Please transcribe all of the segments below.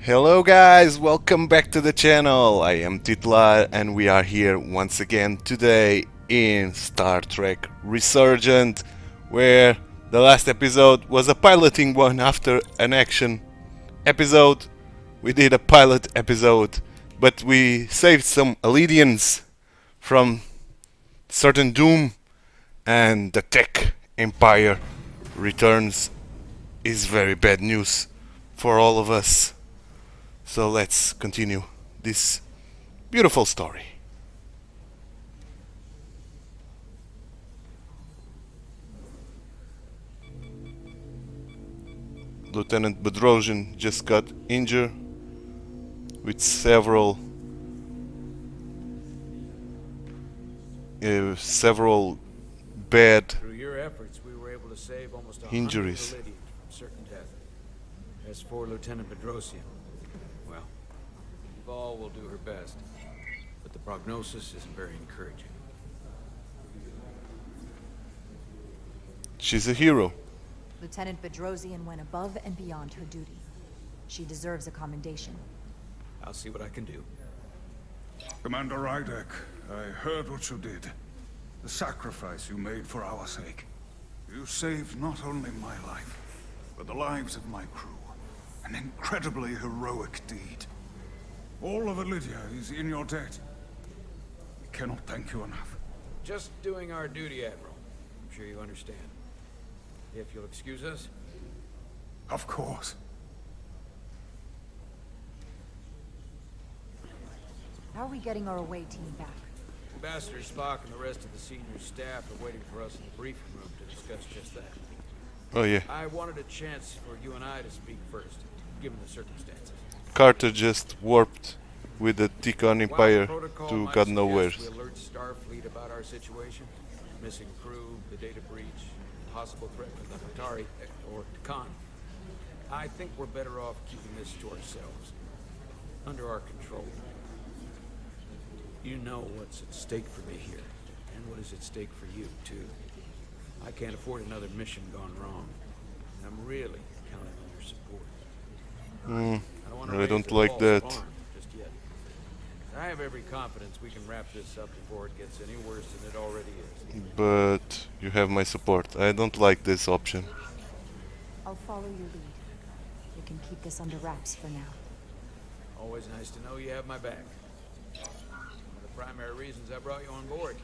Hello guys, welcome back to the channel. I am Titular and we are here once again today in Star Trek Resurgent, where the last episode was a piloting one after an action episode. We did a pilot episode, but we saved some Alydians from certain doom, and the tech empire returns is very bad news for all of us. So let's continue this beautiful story. Lieutenant Bedrosian just got injured with several bad Through your efforts, we were able to save almost 100 injuries. Alydian from certain death. As for Lieutenant Bedrosian, well, Val will do her best, but the prognosis isn't very encouraging. She's a hero. Lieutenant Bedrosian went above and beyond her duty. She deserves a commendation. I'll see what I can do. Commander Rydek, I heard what you did. The sacrifice you made for our sake. You saved not only my life, but the lives of my crew. An incredibly heroic deed. All of Alydia is in your debt. We cannot thank you enough. Just doing our duty, Admiral. I'm sure you understand. If you'll excuse us. Of course. How are we getting our away team back? Ambassador Spock and the rest of the senior staff are waiting for us in the briefing room to discuss just that. Oh yeah. I wanted a chance for you and I to speak first, given the circumstances. Carter just warped with the Ticon Empire Protocol to might God knows where. suggest we alert Starfleet about our situation, missing crew, the data breach, possible threat from the Hatari or Khan. I think we're better off keeping this to ourselves, under our control. You know what's at stake for me here, and what is at stake for you too. I can't afford another mission gone wrong, and I'm really counting on your support. I don't like that. Just yet. I have every confidence we can wrap this up before it gets any worse than it already is. But you have my support. I don't like this option. I'll follow your lead. We can keep this under wraps for now. Always nice to know you have my back. One of the primary reasons I brought you on board.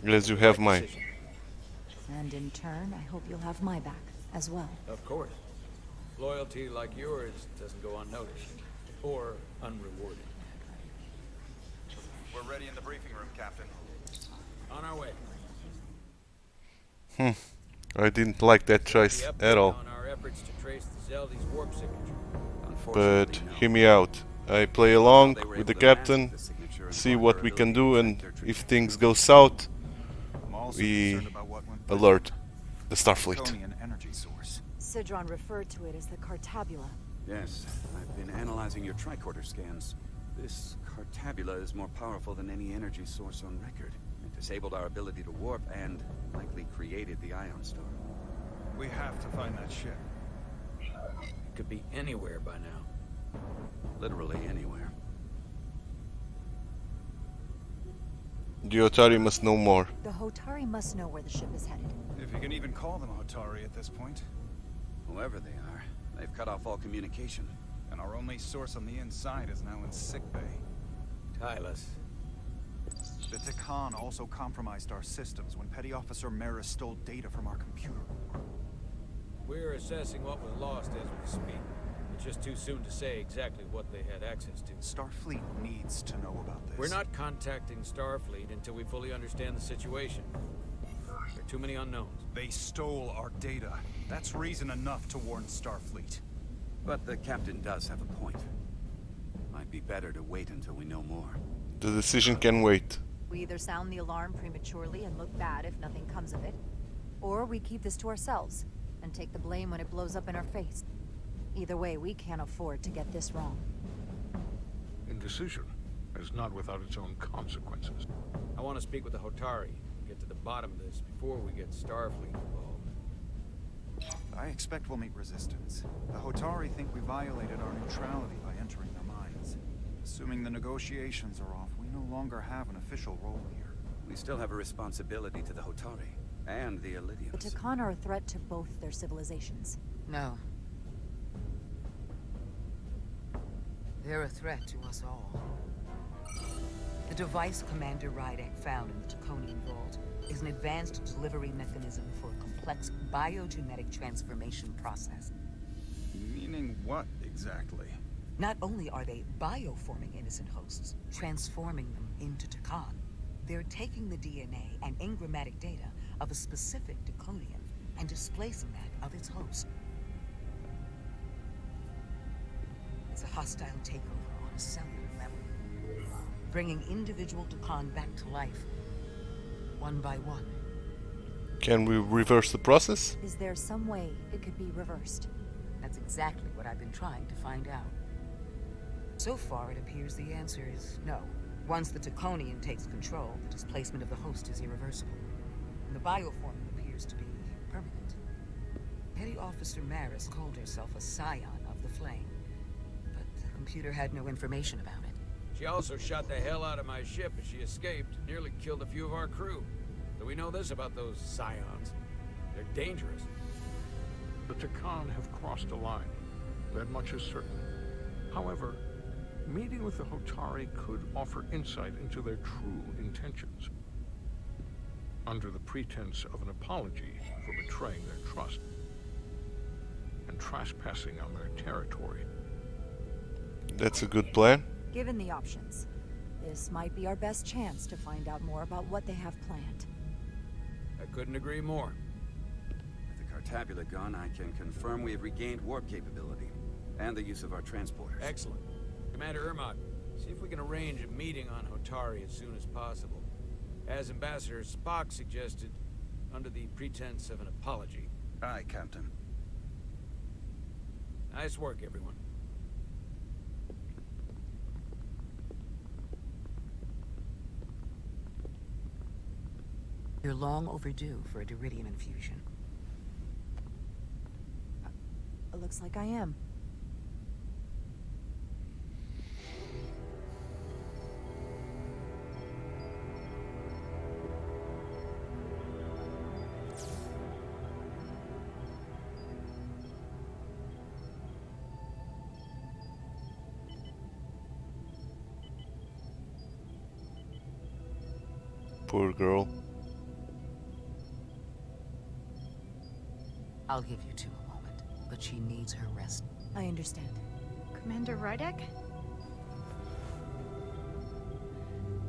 As you have Right mine. decision. And in turn, I hope you'll have my back as well. Of course. Loyalty like yours doesn't go unnoticed or unrewarded. We're ready in the briefing room, Captain. On our way. I didn't like that choice The update at all. on our efforts to trace the Zeldy's warp signature. But hear me out. I play along with the captain, see what we can do, and if things go south, I'm also we concerned about what went alert the Starfleet. Plutonian energy source. Sidron referred to it as the Cartabula. Yes, I've been analyzing your tricorder scans. This Cartabula is more powerful than any energy source on record. It disabled our ability to warp and likely created the ion storm. We have to find that ship. It could be anywhere by now. Literally anywhere. The Otari must know more. The Hotari must know where the ship is headed. If you can even call them Hotari at this point. Whoever they are, they've cut off all communication. And our only source on the inside is now in sickbay. Tylus. The Tikan also compromised our systems when Petty Officer Maris stole data from our computer. We're assessing what was lost as we speak. It's just too soon to say exactly what they had access to. Starfleet needs to know about this. We're not contacting Starfleet until we fully understand the situation. There are too many unknowns. They stole our data. That's reason enough to warn Starfleet. But the captain does have a point. Might be better to wait until we know more. The decision can wait. We either sound the alarm prematurely and look bad if nothing comes of it, or we keep this to ourselves and take the blame when it blows up in our face. Either way, we can't afford to get this wrong. Indecision is not without its own consequences. I want to speak with the Hotari, get to the bottom of this before we get Starfleet involved. I expect we'll meet resistance. The Hotari think we violated our neutrality by entering their minds. Assuming the negotiations are off, we no longer have an official role here. We still have a responsibility to the Hotari and the Alydians. The Takan are a threat to both their civilizations. No. They're a threat to us all. The device Commander Rydek found in the Taconian Vault is an advanced delivery mechanism for a complex biogenetic transformation process. Meaning what, exactly? Not only are they bioforming innocent hosts, transforming them into Takan, they're taking the DNA and engrammatic data of a specific Taconian and displacing that of its host. It's a hostile takeover on a cellular level, bringing individual Takan back to life, one by one. Can we reverse the process? Is there some way it could be reversed? That's exactly what I've been trying to find out. So far, it appears the answer is no. Once the Taconian takes control, the displacement of the host is irreversible. And the bioforming appears to be permanent. Petty Officer Maris called herself a scion of the Flame, but the computer had no information about it. She also shot the hell out of my ship as she escaped, nearly killed a few of our crew. So we know this about those scions. They're dangerous. The Takan have crossed a line. That much is certain. However, meeting with the Hotari could offer insight into their true intentions. Under the pretense of an apology for betraying their trust and trespassing on their territory. That's a good plan. Given the options, this might be our best chance to find out more about what they have planned. I couldn't agree more. With the Cartabula gone, I can confirm we have regained warp capability and the use of our transporters. Excellent. Commander Ermot, see if we can arrange a meeting on Hotari as soon as possible. As Ambassador Spock suggested, under the pretense of an apology. Aye, Captain. Nice work, everyone. You're long overdue for a Duridium infusion. It looks like I am. Poor girl. I'll give you two a moment, but she needs her rest. I understand. Commander Rydek?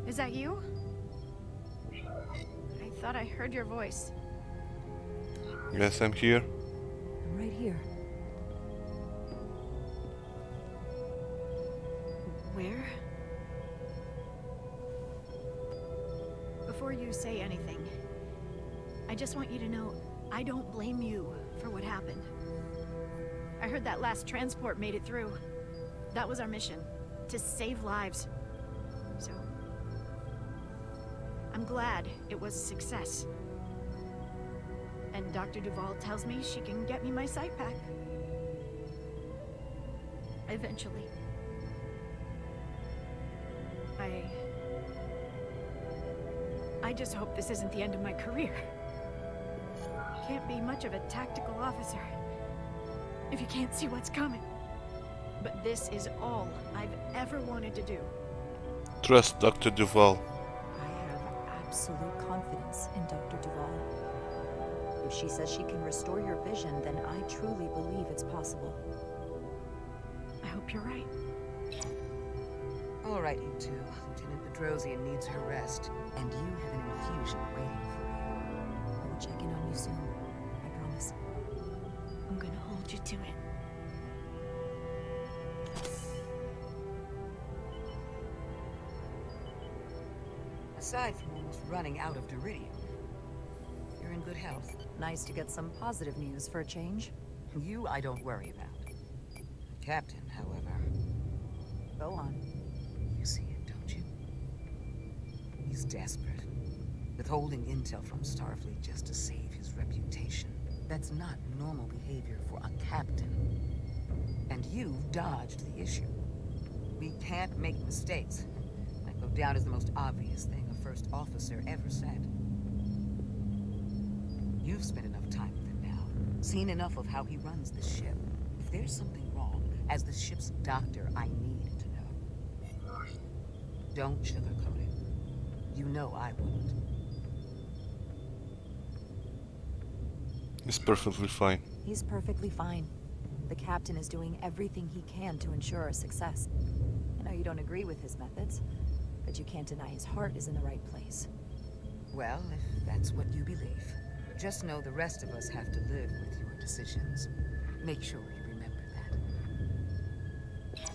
Is that you? I thought I heard your voice. Yes, I'm here. I'm right here. Where? Before you say anything, I just want you to know I don't blame you for what happened. I heard that last transport made it through. That was our mission, to save lives. So, I'm glad it was a success. And Dr. Duvall tells me she can get me my sight back. Eventually. I just hope this isn't the end of my career. Can't be much of a tactical officer if you can't see what's coming. But this is all I've ever wanted to do. Trust Dr. Duvall. I have absolute confidence in Dr. Duvall. If she says she can restore your vision, then I truly believe it's possible. I hope you're right. All right, you two. Lieutenant Bedrosian needs her rest, and you have an infusion waiting for you. I will check in on you soon. I promise. I'm gonna hold you to it. Aside from almost running out of Duridium, you're in good health. Nice to get some positive news for a change. You, I don't worry about. The captain, however, Go on. you see it, don't you? He's desperate, withholding intel from Starfleet just to save his reputation. That's not normal behavior for a captain. And you've dodged the issue. We can't make mistakes. That go down as the most obvious thing a first officer ever said. You've spent enough time with him now, seen enough of how he runs the ship. If there's something wrong, as the ship's doctor, I need to know. Don't sugarcoat it. You know I wouldn't. It's perfectly fine. He's perfectly fine. The captain is doing everything he can to ensure our success. I know you don't agree with his methods, but you can't deny his heart is in the right place. Well, if that's what you believe, just know the rest of us have to live with your decisions. Make sure you remember that.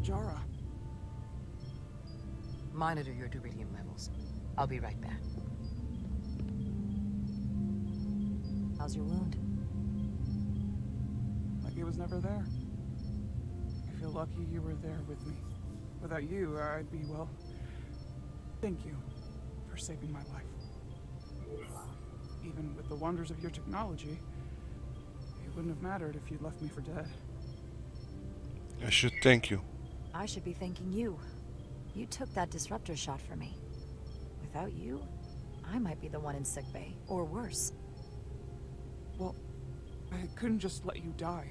Jara. Monitor your deuterium levels. I'll be right back. How's your wound? Like it was never there. I feel lucky you were there with me. Without you, I'd be, well... Thank you for saving my life. Even with the wonders of your technology, it wouldn't have mattered if you'd left me for dead. I should thank you. I should be thanking you. You took that disruptor shot for me. Without you, I might be the one in sickbay, or worse. Well, I couldn't just let you die.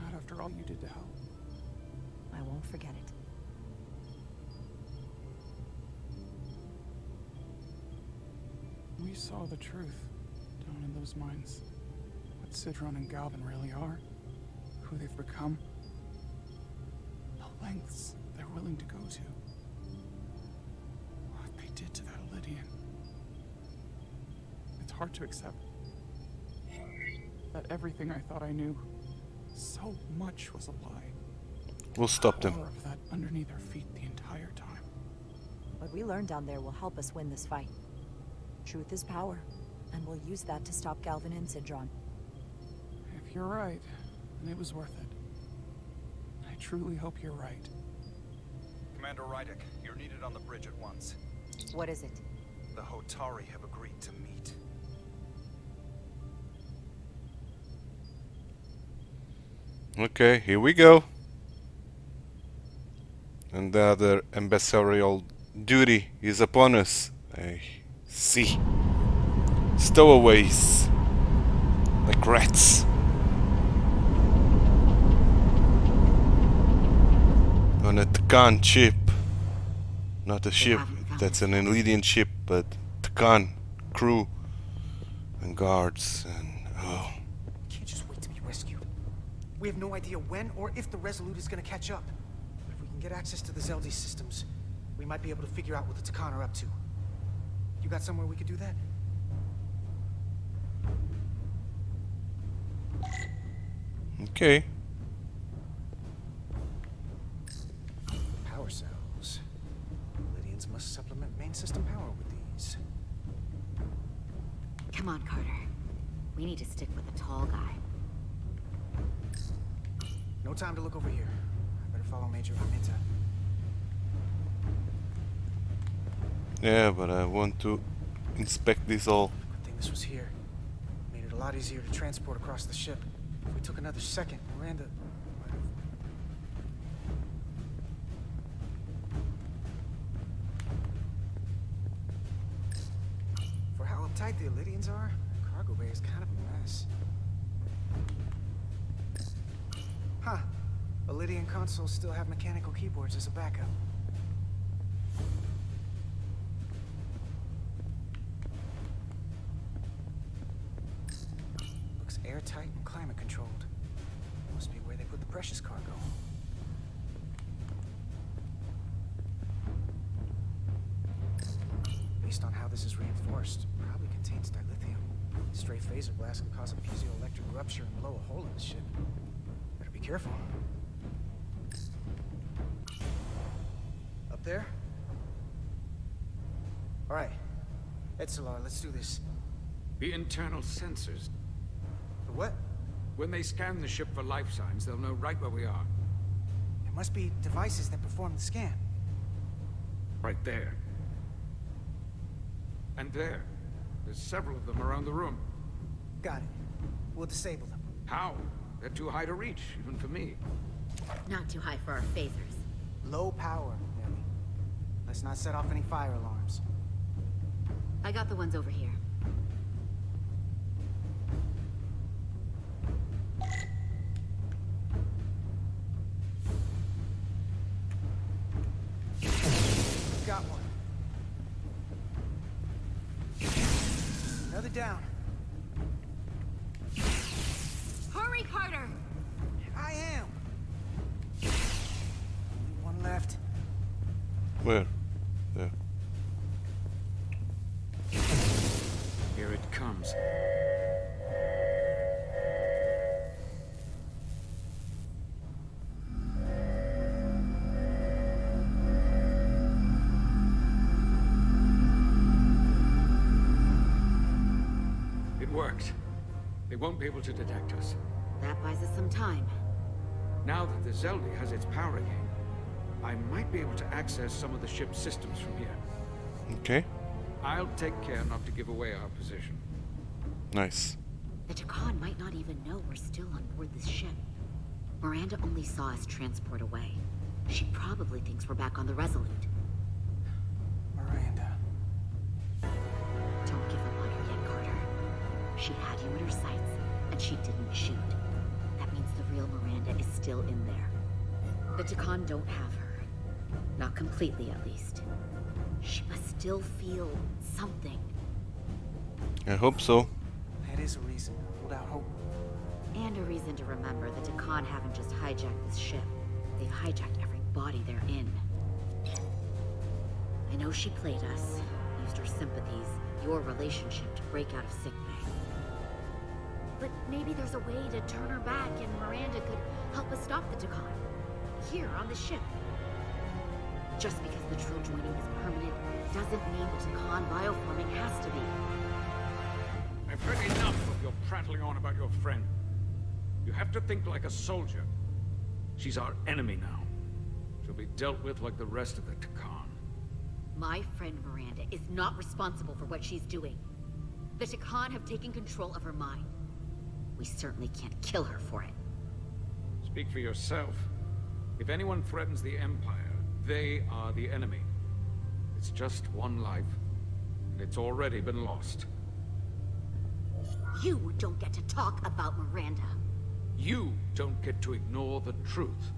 Not after all you did to help. I won't forget it. We saw the truth down in those mines. What Sidron and Galvin really are. Who they've become. The lengths they're willing to go to. What they did to that Alydian. It's hard to accept that everything I thought I knew, so much was a lie. We'll stop them. The power of that underneath our feet the entire time. What we learn down there will help us win this fight. Truth is power, and we'll use that to stop Galvin and Sidron. If you're right, then it was worth it. I truly hope you're right. Commander Rydek, you're needed on the bridge at once. What is it? The Hotari have agreed to meet. Okay, here we go. And the other ambassadorial duty is upon us. I see. Stowaways. Like rats. On a Takan ship. Not a ship, that's an Alydian ship, but Takan crew and guards and oh. Can't just wait to be rescued. We have no idea when or if the Resolute is gonna catch up. But if we can get access to the Zeldi systems, we might be able to figure out what the Takan are up to. You got somewhere we could do that? Okay. Power cells. Alydians must supplement main system power with these. Come on, Carter. We need to stick with the tall guy. No time to look over here. I better follow Major Arminta. Yeah, but I want to inspect this all. Good thing this was here. Made it a lot easier to transport across the ship. If we took another second, Miranda might have... For how uptight the Alydians are, the cargo bay is kind of a mess. Huh. Alydian consoles still have mechanical keyboards as a backup. Looks airtight and climate controlled. Must be where they put the precious cargo. Based on how this is reinforced, probably contains dilithium. Stray phaser blast can cause a piezoelectric rupture and blow a hole in the ship. Better be careful. Up there? All right. Etzelar, let's do this. The internal sensors. The what? When they scan the ship for life signs, they'll know right where we are. There must be devices that perform the scan. Right there. And there. There's several of them around the room. Got it. We'll disable them. How? They're too high to reach, even for me. Not too high for our phasers. Low power, Ellie. Let's not set off any fire alarms. I got the ones over here. Got one. Another down. Hurry, Carter! I am. Only one left. Where? There. Here it comes. It worked. They won't be able to detect us. That buys us some time. Now that the Zeldi has its power again, I might be able to access some of the ship's systems from here. Okay. I'll take care not to give away our position. Nice. The Takan might not even know we're still on board this ship. Miranda only saw us transport away. She probably thinks we're back on the Resolute. Miranda. Don't give up on her yet, Carter. She had you in her sights, and she didn't shoot. That means the real Miranda is still in there. The Takan don't have her. Not completely, at least. She must still feel something. I hope so. That is a reason to hold out hope. And a reason to remember the Takan haven't just hijacked this ship. They've hijacked every body they're in. I know she played us, used our sympathies, your relationship to break out of sickbay. But maybe there's a way to turn her back and Miranda could help us stop the Takan. Here, on the ship. Just because the true joining is permanent doesn't mean the Takan bioforming has to be. I've heard enough of your prattling on about your friend. You have to think like a soldier. She's our enemy now. She'll be dealt with like the rest of the Takan. My friend Miranda is not responsible for what she's doing. The Takan have taken control of her mind. We certainly can't kill her for it. Speak for yourself. If anyone threatens the Empire, they are the enemy. It's just one life, and it's already been lost. You don't get to talk about Miranda. You don't get to ignore the truth.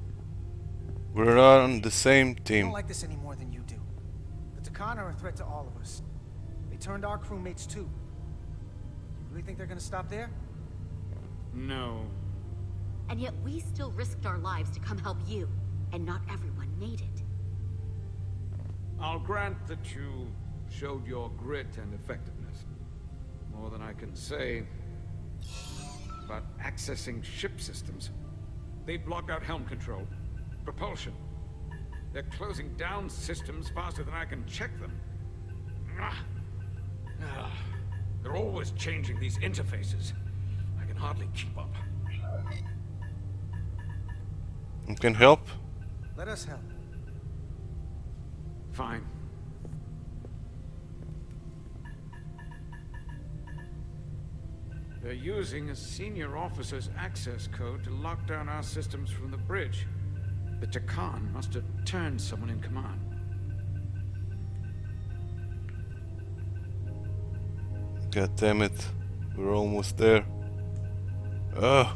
We're on the same I team. don't like this any more than you do. The Takan are a threat to all of us. They turned our crewmates too. You really think they're gonna stop there? No. And yet we still risked our lives to come help you, and not everyone made it. I'll grant that you showed your grit and effectiveness. More than I can say about accessing ship systems. They blocked out helm control, propulsion. They're closing down systems faster than I can check them. They're always changing these interfaces. I can hardly keep up. You can help? Let us help. Fine. They're using a senior officer's access code to lock down our systems from the bridge. The Takan must have turned someone in command. God damn it. We're almost there. Ugh.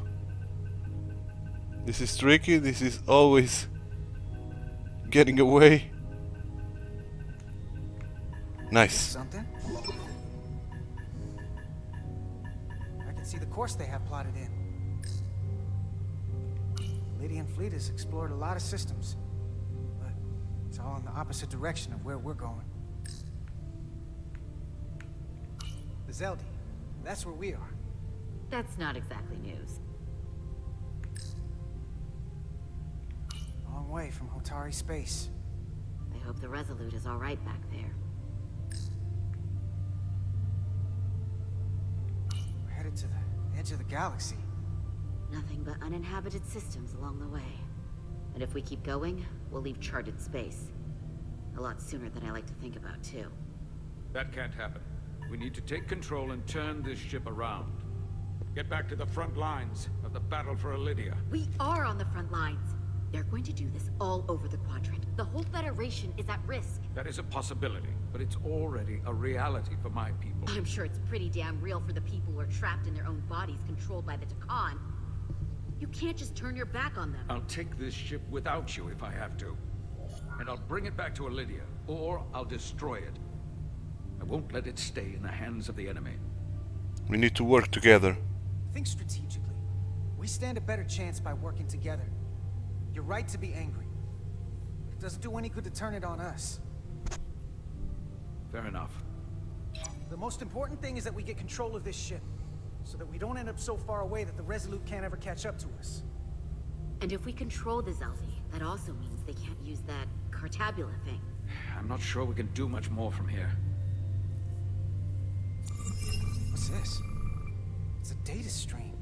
This is tricky. This is always getting away. Nice. Something? I can see the course they have plotted in. The Alydian fleet has explored a lot of systems, but it's all in the opposite direction of where we're going. The Zeldi, that's where we are. That's not exactly news. Long way from Hotari space. I hope the Resolute is all right back there. We're headed to the edge of the galaxy. Nothing but uninhabited systems along the way. And if we keep going, we'll leave charted space. A lot sooner than I like to think about, too. That can't happen. We need to take control and turn this ship around. Get back to the front lines of the battle for Alydia. We are on the front lines. They're going to do this all over the Quadrant. The whole Federation is at risk. That is a possibility, but it's already a reality for my people. I'm sure it's pretty damn real for the people who are trapped in their own bodies controlled by the Takan. You can't just turn your back on them. I'll take this ship without you if I have to. And I'll bring it back to Alydia, or I'll destroy it. I won't let it stay in the hands of the enemy. We need to work together. Think strategically. We stand a better chance by working together. You're right to be angry. It doesn't do any good to turn it on us. Fair enough. The most important thing is that we get control of this ship, so that we don't end up so far away that the Resolute can't ever catch up to us. And if we control the Zeldi, that also means they can't use that Cartabula thing. I'm not sure we can do much more from here. What's this? It's a data stream.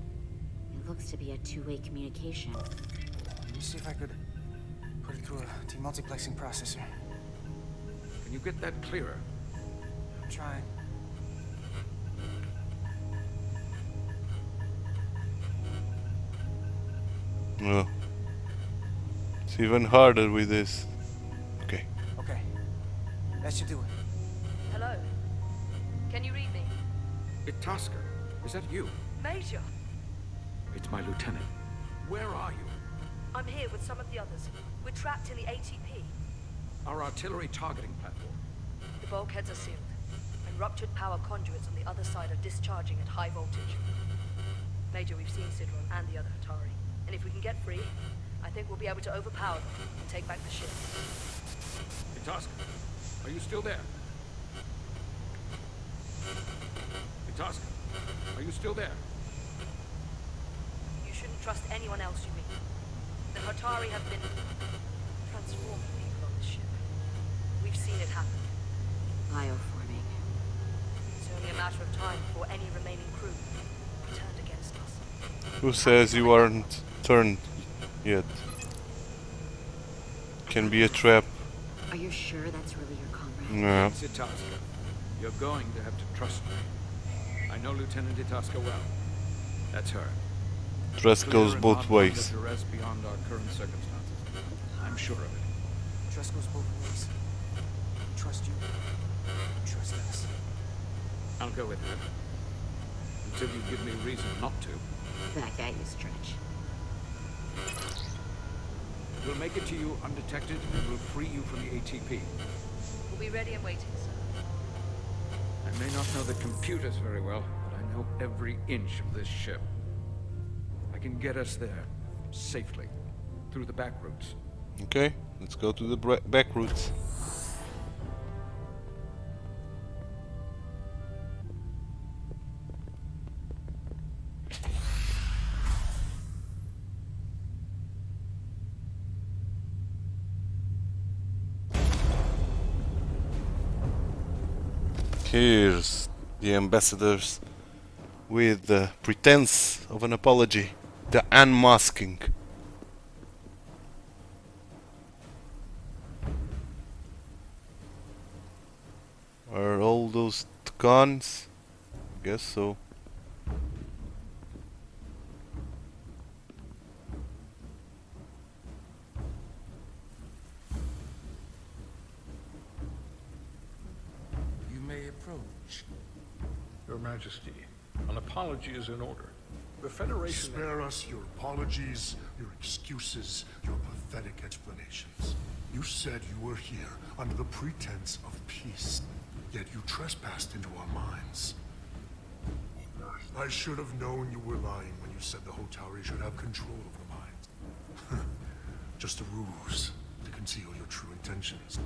It looks to be a two-way communication. Let me see if I could put it through a demultiplexing processor. Can you get that clearer? I'm trying. No. It's even harder with this. Okay. Okay. That should do it. Hello? Can you read me? Itasca, is that you? Major! It's my lieutenant. Where are you? I'm here with some of the others. We're trapped in the ATP. Our artillery targeting platform. The bulkheads are sealed, and ruptured power conduits on the other side are discharging at high voltage. Major, we've seen Sidron and the other Hatari, and if we can get free, I think we'll be able to overpower them and take back the ship. Itasca, are you still there? Itasca, are you still there? You shouldn't trust anyone else you meet. The Hatari have been transforming people on this ship. We've seen it happen. Bioforming. It's only a matter of time before any remaining crew are turned against us. Who says you aren't turned yet? Can be a trap. Are you sure that's really your comrade? No. It's Itasca. You're going to have to trust me. I know Lieutenant Itasca well. That's her. Trust goes both ways. Duress beyond our current circumstances. I'm sure of it. Trust goes both ways. Trust you. Trust us. I'll go with her. Until you give me reason not to. That guy you stretch. We'll make it to you undetected and we'll free you from the ATP. We'll be ready and waiting, sir. I may not know the computers very well, but I know every inch of this ship. I can get us there, safely, through the back routes. Okay, let's go to the back routes. Here's the ambassadors with the pretense of an apology, the unmasking. Are all those Tkans? I guess so. You may approach. Your Majesty, an apology is in order. The Federation... Spare us your apologies, your excuses, your pathetic explanations. You said you were here under the pretense of peace, yet you trespassed into our minds. I should have known you were lying when you said the Hotari should have control of the minds. Just a ruse to conceal your true intentions.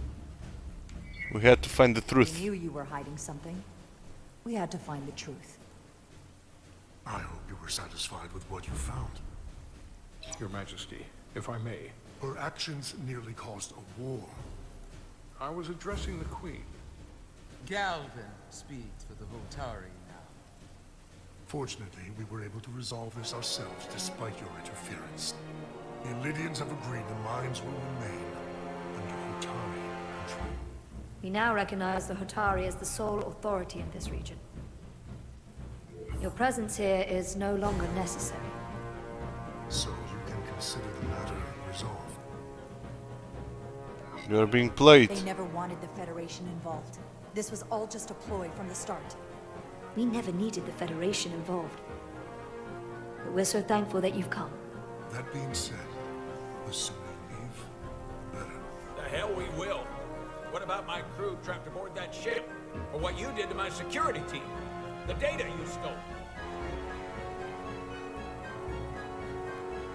We had to find the truth. We knew you were hiding something. We had to find the truth. I hope you were satisfied with what you found. Your Majesty, if I may. Her actions nearly caused a war. I was addressing the Queen. Galvin speaks for the Hotari now. Fortunately, we were able to resolve this ourselves despite your interference. The Alydians have agreed the mines will remain under Hotari control. We now recognize the Hotari as the sole authority in this region. Your presence here is no longer necessary. So you can consider the matter resolved. You are being played. They never wanted the Federation involved. This was all just a ploy from the start. We never needed the Federation involved. But we're so thankful that you've come. That being said, the sooner you leave, better. The hell we will. What about my crew trapped aboard that ship? Or what you did to my security team? The data you stole?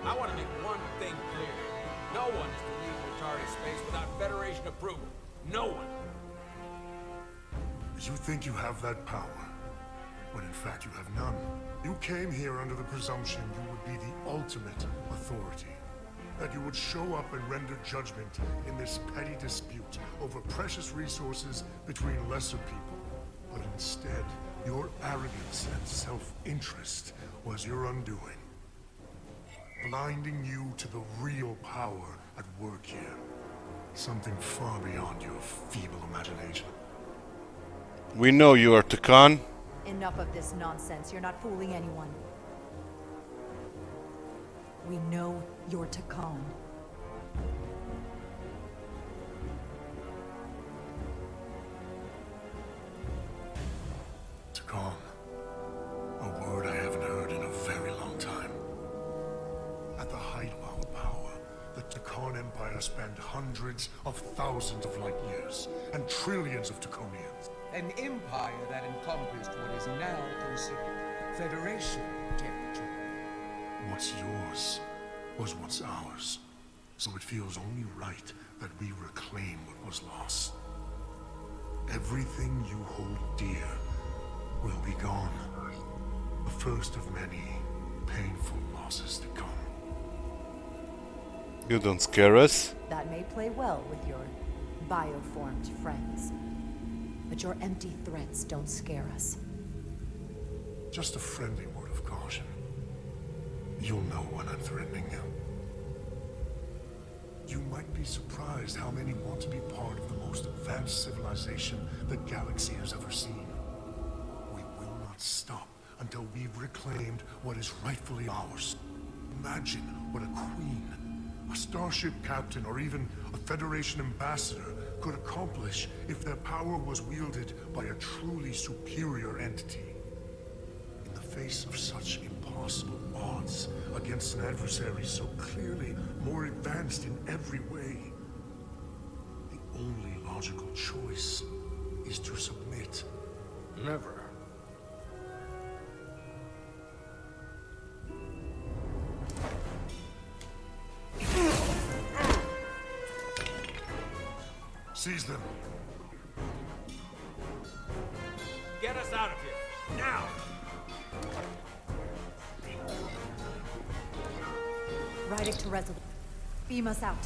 I want to make one thing clear. No one is to leave Hotari space without Federation approval. No one. You think you have that power, when in fact you have none. You came here under the presumption you would be the ultimate authority. That you would show up and render judgment in this petty dispute over precious resources between lesser people. But instead, your arrogance and self-interest was your undoing. Blinding you to the real power at work here. Something far beyond your feeble imagination. We know you are Takan. Enough of this nonsense. You're not fooling anyone. We know you're Takan. Takan. A word I haven't heard in a very long time. At the height of our power, the Takan Empire spanned hundreds of thousands of light years and trillions of Taconians. An empire that encompassed what is now considered Federation territory. What's yours was what's ours. So it feels only right that we reclaim what was lost. Everything you hold dear will be gone. The first of many painful losses to come. You don't scare us. That may play well with your bioformed friends. But your empty threats don't scare us. Just a friendly word of caution. You'll know when I'm threatening you. You might be surprised how many want to be part of the most advanced civilization the galaxy has ever seen. We will not stop until we've reclaimed what is rightfully ours. Imagine what a queen, a starship captain, or even a Federation ambassador could accomplish if their power was wielded by a truly superior entity. In the face of such impossible odds against an adversary so clearly more advanced in every way, the only logical choice is to submit. Never. Seize them. Get us out of here, now! Rydick to Resolute. Beam us out.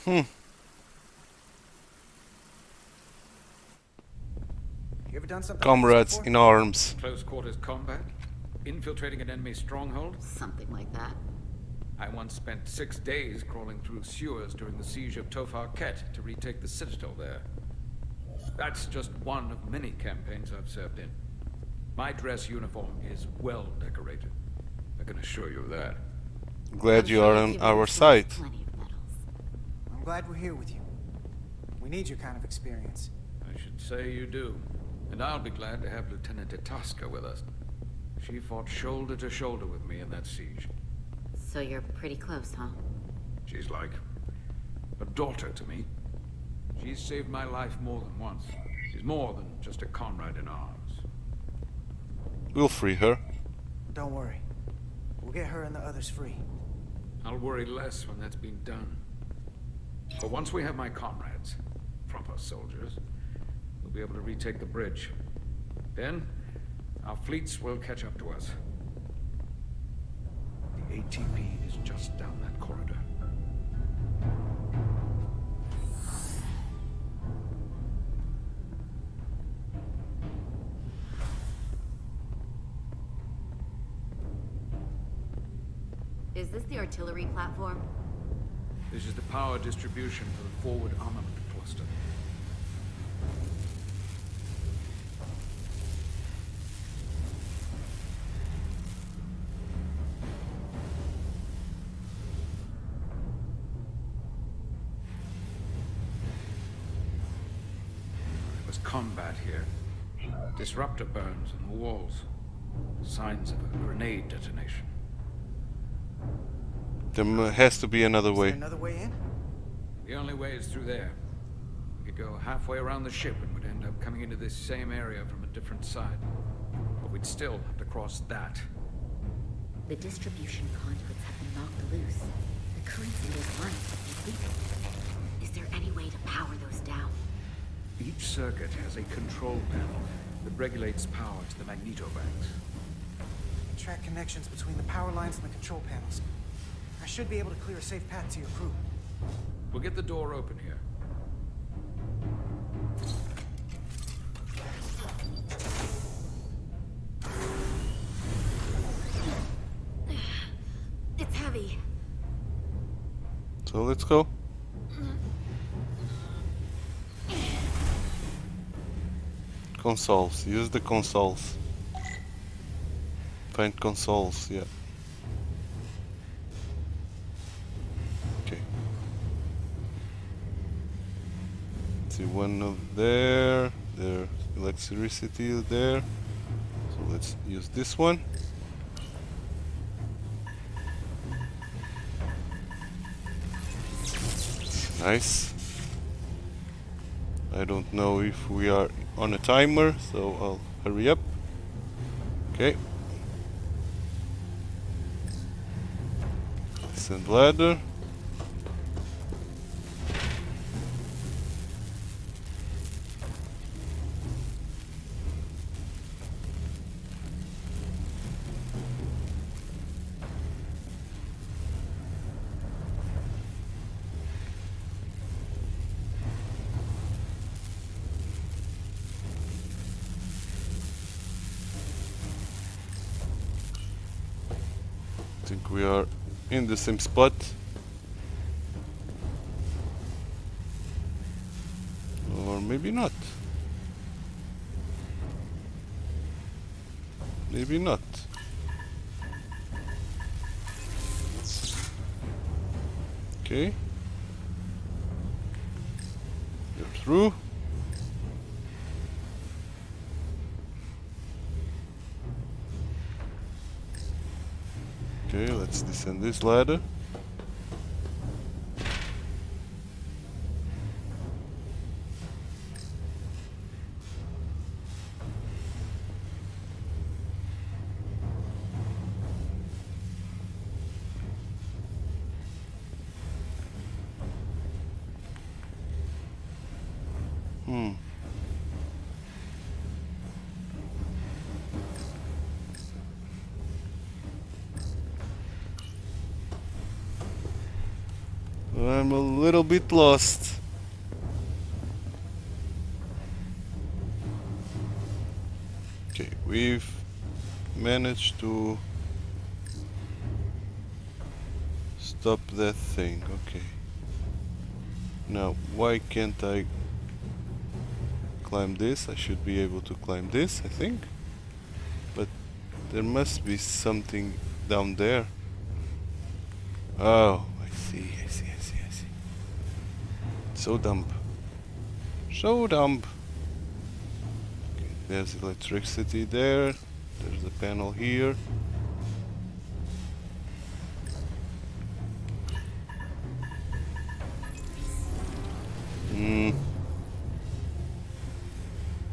You ever done something Comrades like this in arms. Close quarters combat? Infiltrating an enemy stronghold? Something like that. I once spent 6 days crawling through sewers during the siege of Tofar Ket to retake the citadel there. That's just one of many campaigns I've served in. My dress uniform is well decorated. I can assure you of that. Glad you are on our side. I'm glad we're here with you. We need your kind of experience. I should say you do. And I'll be glad to have Lieutenant Itasca with us. She fought shoulder to shoulder with me in that siege. So you're pretty close, huh? She's like a daughter to me. She's saved my life more than once. She's more than just a comrade in arms. We'll free her. Don't worry. We'll get her and the others free. I'll worry less when that's been done. But once we have my comrades, proper soldiers, we'll be able to retake the bridge. Then, our fleets will catch up to us. The ATP is just down that corridor. Is this the artillery platform? This is the power distribution for the forward armament cluster. There was combat here. Disruptor burns on the walls. Signs of a grenade detonation. There has to be another way. Another way in? The only way is through there. We could go halfway around the ship and would end up coming into this same area from a different side. But we'd still have to cross that. The distribution conduits have been knocked loose. The currents in those lines have been weakened. Is there any way to power those down? Each circuit has a control panel that regulates power to the magnetobanks. Track connections between the power lines and the control panels. I should be able to clear a safe path to your crew. We'll get the door open here. It's heavy. So let's go. Consoles. Use the consoles. Find consoles, yeah. Okay. See one of there. There's electricity there. So let's use this one. Nice. I don't know if we are on a timer, so I'll hurry up. Okay. Descend ladder. I think we are in the same spot. Or maybe not. Maybe not. Okay. You're through. Okay, let's descend this ladder. I'm a little bit lost. Okay, we've managed to stop that thing. Okay. Now, why can't I climb this? I should be able to climb this, I think. But there must be something down there. Oh, I see. So dumb. So dumb. Okay, there's electricity there. There's a panel here.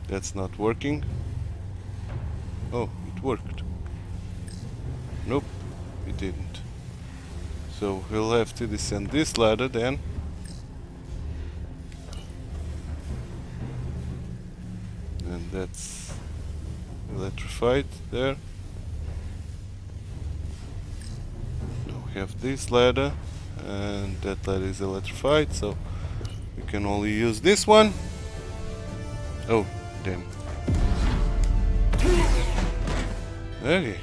That's not working. Oh, it worked. Nope, it didn't. So we'll have to descend this ladder then. And that's electrified there. Now we have this ladder, and that ladder is electrified, so we can only use this one. Oh, damn. Okay.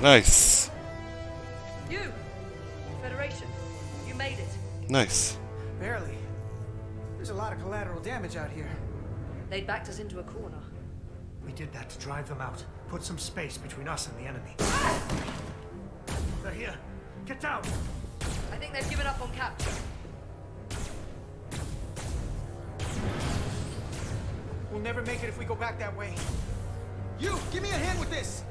Nice. You! Federation, you made it. Nice. Barely. There's a lot of collateral damage out here. They'd backed us into a corner. We did that to drive them out. Put some space between us and the enemy. They're here. Get down! I think they've given up on capture. We'll never make it if we go back that way. You, give me a hand with this!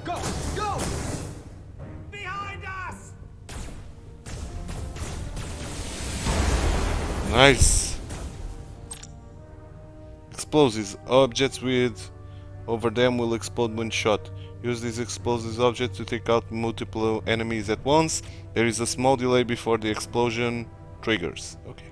Go! Go! Behind us! Nice. Explosives. Objects with over them will explode when shot. Use these explosive objects to take out multiple enemies at once. There is a small delay before the explosion triggers. Okay.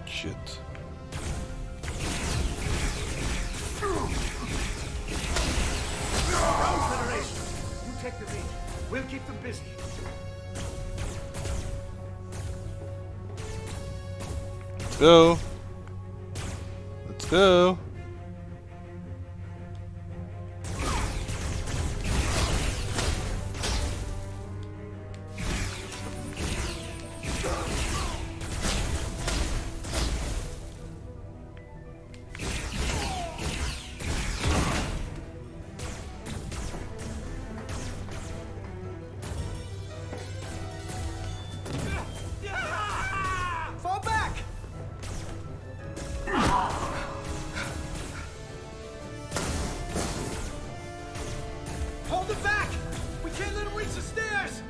Shit. Down, Federation! You take the lead. We'll keep them busy. Let's go. Let's go. Fall back! Hold it back! We can't let him reach the stairs!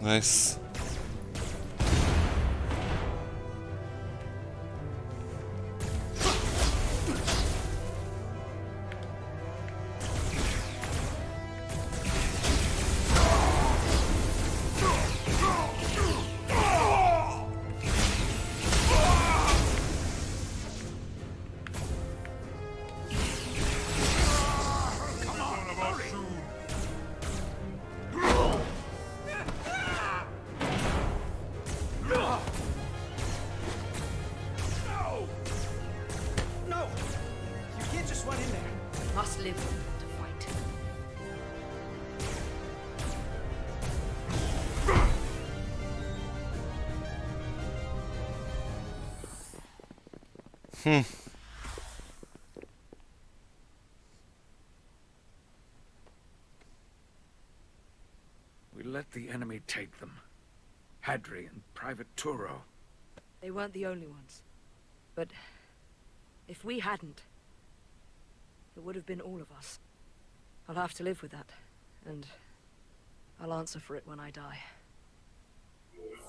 Nice. No! You can't just run in there. Must live to fight. We let the enemy take them. Hadri and Private Turo. They weren't the only ones. But if we hadn't, it would have been all of us. I'll have to live with that, and I'll answer for it when I die.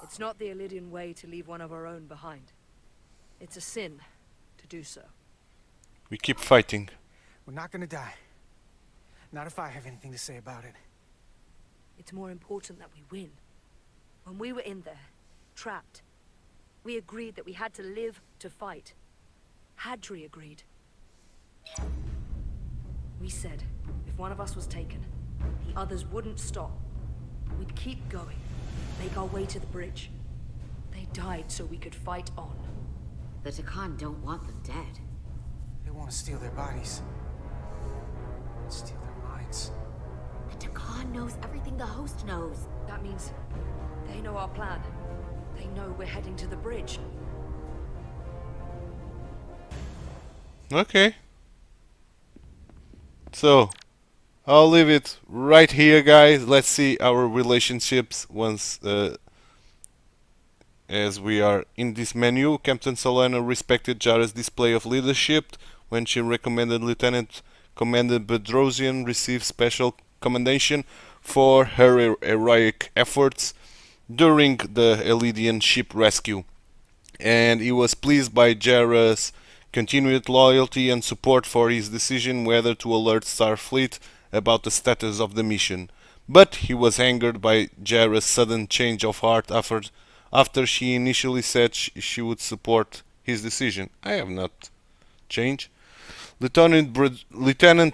It's not the Alydian way to leave one of our own behind. It's a sin to do so. We keep fighting. We're not gonna die. Not if I have anything to say about it. It's more important that we win. When we were in there, trapped, we agreed that we had to live to fight. Hadri agreed. We said, if one of us was taken, the others wouldn't stop. We'd keep going, make our way to the bridge. They died so we could fight on. The Takan don't want them dead. They want to steal their bodies. Steal their minds. The Takan knows everything the host knows. That means they know our plan. They know we're heading to the bridge. Okay. So, I'll leave it right here, guys. Let's see our relationships once as we are in this menu. Captain Solano respected Jara's display of leadership when she recommended Lieutenant Commander Bedrosian receive special commendation for her heroic efforts during the Alydian ship rescue, and he was pleased by Jara's continued loyalty and support for his decision whether to alert Starfleet about the status of the mission. But he was angered by Jara's sudden change of heart after she initially said she would support his decision. I have not changed. Lieutenant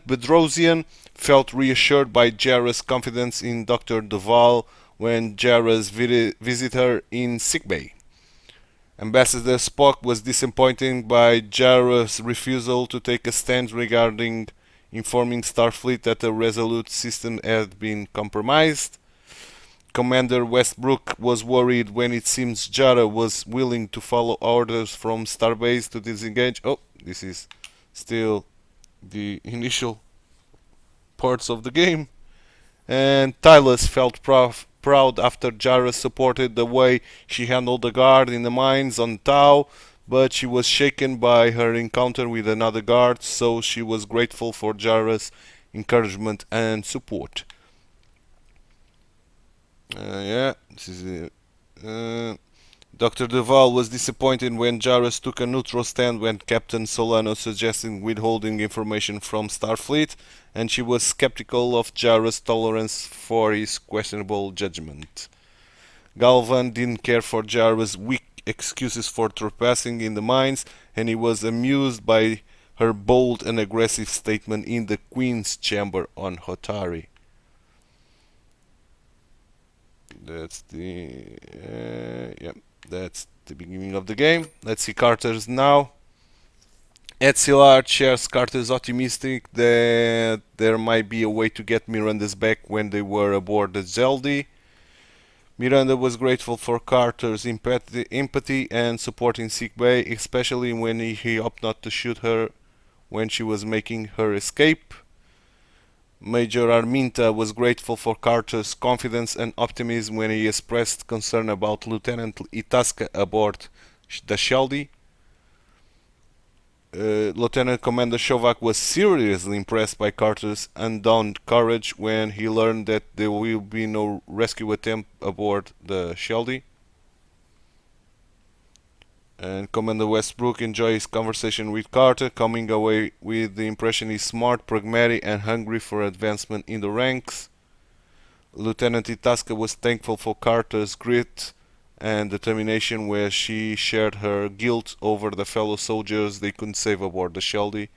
Bedrosian felt reassured by Jara's confidence in Dr. Duval when Jara's visit her in sickbay. Ambassador Spock was disappointed by Jara's refusal to take a stand regarding informing Starfleet that the Resolute system had been compromised. Commander Westbrook was worried when it seems Jara was willing to follow orders from Starbase to disengage. Oh, this is still the initial parts of the game. And Tylus felt proud after Jara supported the way she handled the guard in the mines on Tau, but she was shaken by her encounter with another guard, so she was grateful for Jara's encouragement and support. Yeah, this is it. Dr. Duval was disappointed when Jarrus took a neutral stand when Captain Solano suggested withholding information from Starfleet, and she was skeptical of Jarrus' tolerance for his questionable judgment. Galvan didn't care for Jarrus' weak excuses for trespassing in the mines, and he was amused by her bold and aggressive statement in the Queen's Chamber on Hotari. That's the that's the beginning of the game. Let's see Carter's now. Etzilard shares Carter's optimistic that there might be a way to get Miranda's back when they were aboard the Zeldi. Miranda was grateful for Carter's empathy and support in sickbay, especially when he opted not to shoot her when she was making her escape. Major Arminta was grateful for Carter's confidence and optimism when he expressed concern about Lieutenant Itasca aboard the Sheldy. Lieutenant Commander Shovak was seriously impressed by Carter's undaunted courage when he learned that there will be no rescue attempt aboard the Sheldy. And Commander Westbrook enjoyed his conversation with Carter, coming away with the impression he's smart, pragmatic, and hungry for advancement in the ranks. Lieutenant Itasca was thankful for Carter's grit and determination, where she shared her guilt over the fellow soldiers they couldn't save aboard the Sheldy.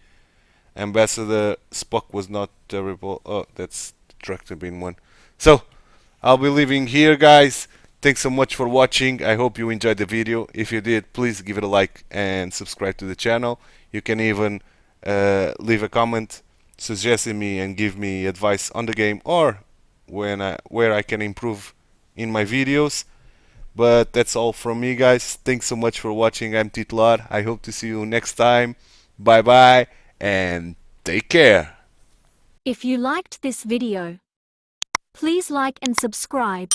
Ambassador Spock was not terrible. Oh, that's the tractor beam one. So, I'll be leaving here, guys. Thanks so much for watching. I hope you enjoyed the video. If you did, please give it a like and subscribe to the channel. You can even leave a comment suggesting me and give me advice on the game or where I can improve in my videos. But that's all from me, guys. Thanks so much for watching. I'm titular. I hope to see you next time. Bye bye and take care. If you liked this video, please like and subscribe.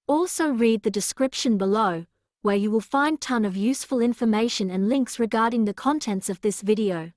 Also read the description below, where you will find ton of useful information and links regarding the contents of this video.